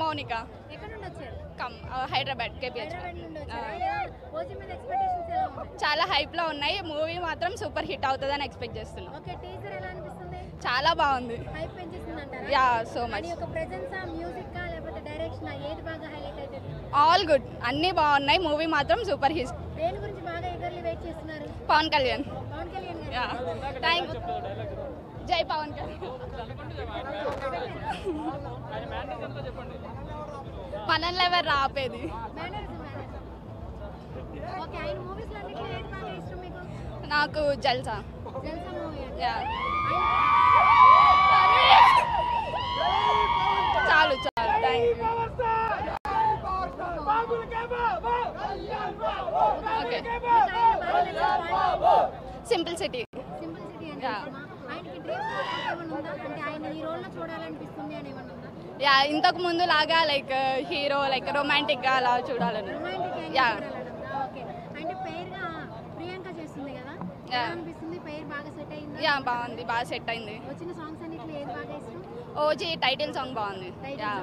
మౌనిక. ఎక్కడ నుండి వచ్చారు? హైదరాబాద్ కేపీహెచ్. చాలా హైప్ లో ఉన్నాయి. మూవీ మాత్రం సూపర్ హిట్ అవుతుందని ఎక్స్పెక్ట్ చేస్తున్నాం. ఓకే, టీజర్ ఎలా అనిపిస్తుంది? చాలా బాగుంది. హైప్ పెంచేస్తుందంటారా? Yeah, so much. ఒక ప్రెజెన్స్ మ్యూజిక్ లేకపోతే డైరెక్షన్ ఏది బాగా హైలైట్ అవుతుంది? ఆల్ గుడ్, అన్నీ బాగున్నాయి. మూవీ మాత్రం సూపర్ హిట్. దేని గురించి బాగా ఎగర్లీ వెయిట్ చేస్తున్నారు? పవన్ కళ్యాణ్. పవన్ కళ్యాణ్ గారు. యా, థ్యాంక్ జై పవన్ కళ్యాణ్. మనల్ని ఎవరు రాపేది. ఓకే, ఆయన మూవీస్ లో అన్నిట్లో ఏది బాగా ఇష్టం మీకు? నాకు జల్సా. జల్సా మూవీ. యా, చాలు చాలు, thank you. Okay, simple city. Simple city అంటే ఆయనకి డ్రీమ్ ఏమన్నా ఉందా? అంటే ఆయన ఈ రోల్ లో చూడాలనిపిస్తుంది అని ఏమన్నా ఉందా? యా, ఇంతకు ముందు లాగా లైక్ హీరో లైక్ రొమాంటిక్ గా అలా చూడాలని. Romantic yeah. ఓకే, అంటే పేర్ గా ప్రియాంక చేస్తుంది కదా, ఎలా అనిపిస్తుంది? పేర్ బాగా సెట్ అయిందా? యా, బాగుంది, బాగా సెట్ అయింది. వచ్చిన సాంగ్స్ అన్నిట్లో ఏది బాగా ఇష్టం? ఓజీ టైటిల్ సాంగ్ బాగుంది. యా,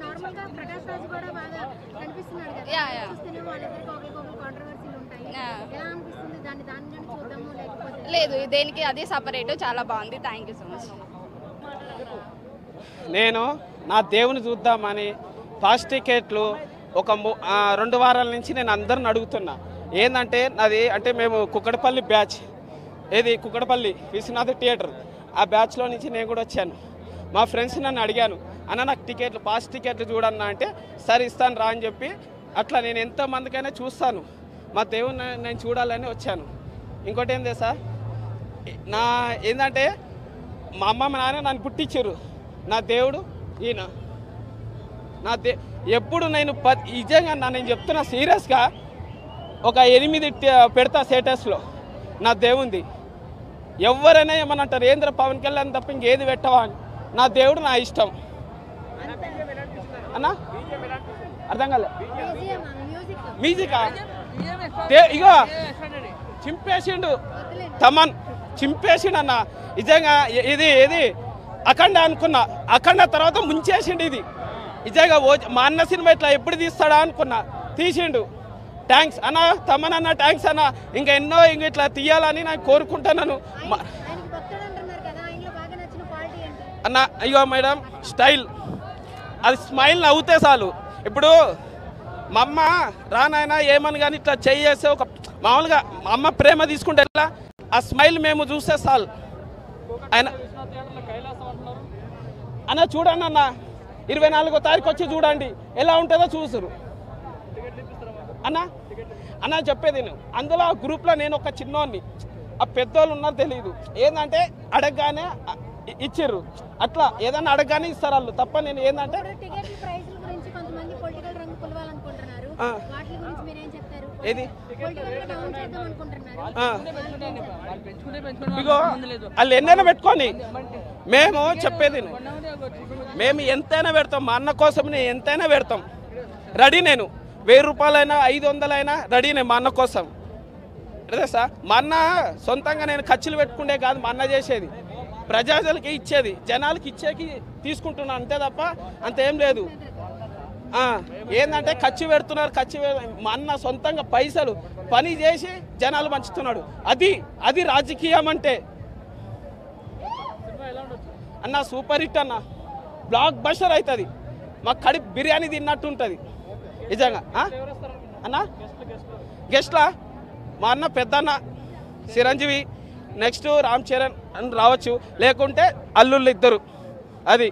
నార్మల్ గా ప్రకాష్ రాజ్ కూడా బాగా కనిపిస్తున్నాడు కదా, యా యా. చూస్తేనే వాళ్ళిద్దరికి ఒకరికొకరు కాంట్రవర్సీలు ఉంటాయి. ఎలా అనిపిస్తుంది? దానిగానే చూద్దాము లేకపోతే లేదు, దేనికి అది సపరేట్. చాలా బాగుంది. Thank you so much. నేను నా దేవుని చూద్దామని ఫాస్ట్ టికెట్లు ఒక 2 వారాల నుంచి నేను అందరిని అడుగుతున్నా. ఏంటంటే నాది అంటే మేము కుక్కడపల్లి బ్యాచ్, ఏది కుక్కడపల్లి విశ్వనాథ్ థియేటర్, ఆ బ్యాచ్లో నుంచి నేను కూడా వచ్చాను. మా ఫ్రెండ్స్ నన్ను అడిగాను, అన్న నాకు టికెట్లు ఫాస్ట్ టికెట్లు చూడన్నా అంటే సరే ఇస్తాను రా అని చెప్పి, అట్లా నేను ఎంతమందికైనా చూస్తాను. మా దేవుని నేను చూడాలని వచ్చాను. ఇంకోటి ఏంది సార్, నా ఏంటంటే మా అమ్మ మా నాన్న నన్ను పుట్టించారు. నా దేవుడు ఈయన. ఎప్పుడు నేను నిజంగా నేను చెప్తున్నా సీరియస్గా, ఒక 8 పెడతా స్టేటస్లో నా దేవుంది. ఎవరైనా ఏమని అంటారు, ఏంద్ర పవన్ కళ్యాణ్ తప్ప ఇంకేది పెట్టవా అని. నా దేవుడు నా ఇష్టం అన్నా. అర్థం కాలే. మ్యూజికా ఇగో చింపేసిండు తమన్, చింపేసిండు అన్న. నిజంగా ఏది అఖండ అనుకున్నా, అఖండ తర్వాత ముంచేసిండు. ఇది నిజంగా మా అన్న సినిమా ఇట్లా ఎప్పుడు తీస్తాడా అనుకున్నా, తీసిండు. థ్యాంక్స్ అన్న, తమన్ అన్న, థ్యాంక్స్ అన్న. ఇంకా ఎన్నో ఇట్లా తీయాలని నాకు కోరుకుంటున్నాను అన్న. అయ్యో మేడం, స్టైల్ అది స్మైల్ నవ్వుతే చాలు. ఇప్పుడు మా అమ్మ రానాయన ఏమని కానీ ఇట్లా చేయేస్తే ఒక మామూలుగా మా అమ్మ ప్రేమ తీసుకుంటే ఎట్లా, ఆ స్మైల్ మేము చూస్తే చాలు. ఆయన అన్న చూడండి అన్న, 24వ తారీఖు వచ్చి చూడండి ఎలా ఉంటుందో చూసురు అన్న. అన్న చెప్పేది నేను, అందులో ఆ గ్రూప్లో నేను ఒక చిన్నోన్ని, ఆ పెద్దోళ్ళు ఉన్నారో తెలియదు. ఏంటంటే అడగగానే ఇచ్చిర్రు, అట్లా ఏదన్నా అడగగానే ఇస్తారు వాళ్ళు తప్ప. నేను ఏంటంటే ఏది ఇగో వాళ్ళు ఎన్నైనా పెట్టుకొని, మేము చెప్పేది మేము ఎంతైనా పెడతాం. మా అన్న కోసం నేను ఎంతైనా పెడతాం. రెడీ నేను 1000 రూపాయలైనా 500 అయినా రెడీ నేను మా అన్న కోసం. అదే సార్, మా అన్న సొంతంగా నేను ఖర్చులు పెట్టుకుంటే కాదు మా అన్న చేసేది, ప్రజలకి ఇచ్చేది, జనాలకి ఇచ్చేకి తీసుకుంటున్నాను అంతే తప్ప అంతేం లేదు. ఏంటంటే ఖర్చు పెడుతున్నారు, మా అన్న సొంతంగా పైసలు పని చేసి జనాలు పంచుతున్నాడు. అది రాజకీయం అంటే అన్న. సూపర్ హిట్ అన్న, బ్లాక్ బస్టర్ అవుతుంది. మాకు కడి బిర్యానీ తిన్నట్టు ఉంటుంది నిజంగా అన్న. గెస్ట్లా మా అన్న పెద్దన్న చిరంజీవి, నెక్స్ట్ రామ్ చరణ్ అని రావచ్చు, లేకుంటే అల్లుళ్ళు ఇద్దరు, అది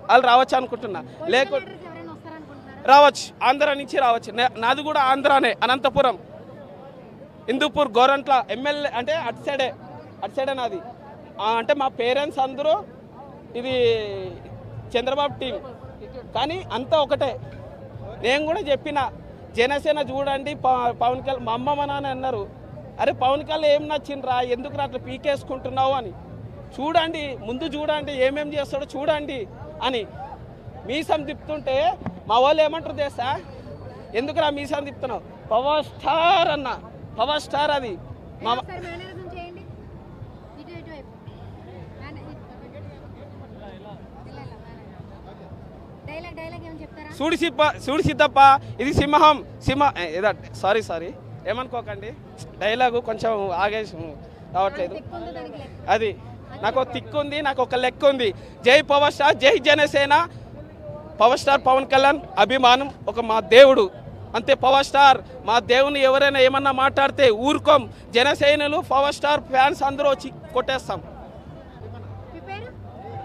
వాళ్ళు రావచ్చు అనుకుంటున్నా. లేకుంటే రావచ్చు, ఆంధ్ర నుంచి రావచ్చు. నాది కూడా ఆంధ్రానే, అనంతపురం, హిందూపూర్, గోరంట్ల ఎమ్మెల్యే అంటే అటు సైడే నాది. అంటే మా పేరెంట్స్ అందరూ ఇది చంద్రబాబు టీం, కానీ అంతా ఒకటే. నేను కూడా చెప్పిన జనసేన చూడండి, పవన్ కళ్యాణ్, మా అమ్మ మా నాన్న అన్నారు, అరే పవన్ కళ్యాణ్ ఏం నచ్చిండ్రా, ఎందుకు అట్లా పీకేసుకుంటున్నావు అని. చూడండి, ముందు చూడండి ఏమేం చేస్తాడో చూడండి అని. మీసం తిప్పుతుంటే మా వాళ్ళు ఏమంటారు తెలుసా, ఎందుకురా మీసం తిప్పుతున్నావు, పవర్ స్టార్ అన్న, పవర్ స్టార్. అది మా డైలాగ్ ఏమని చెప్తారా? చూడు సిద్ధప్ప ఇది సింహం సారీ ఏమనుకోకండి, డైలాగు కొంచెం ఆగేసి రావట్లేదు. తిక్కుంది దానికి లెక్క. అది నాకు ఒక తిక్కు ఉంది, నాకు ఒక లెక్క ఉంది. జై పవర్ స్టార్, జై జనసేన. పవర్ స్టార్ పవన్ కళ్యాణ్ అభిమానం, ఒక మా దేవుడు అంతే. పవర్ స్టార్ మా దేవుని ఎవరైనా ఏమన్నా మాట్లాడితే ఊరుకోం. జనసేనలు పవర్ స్టార్ ఫ్యాన్స్ అందరూ వచ్చి కొట్టేస్తాం. మీ పేరు?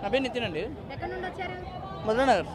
నా పేరు నితిన్ అండి, ఎక్కడి నుండి వచ్చారు? మధునగర్.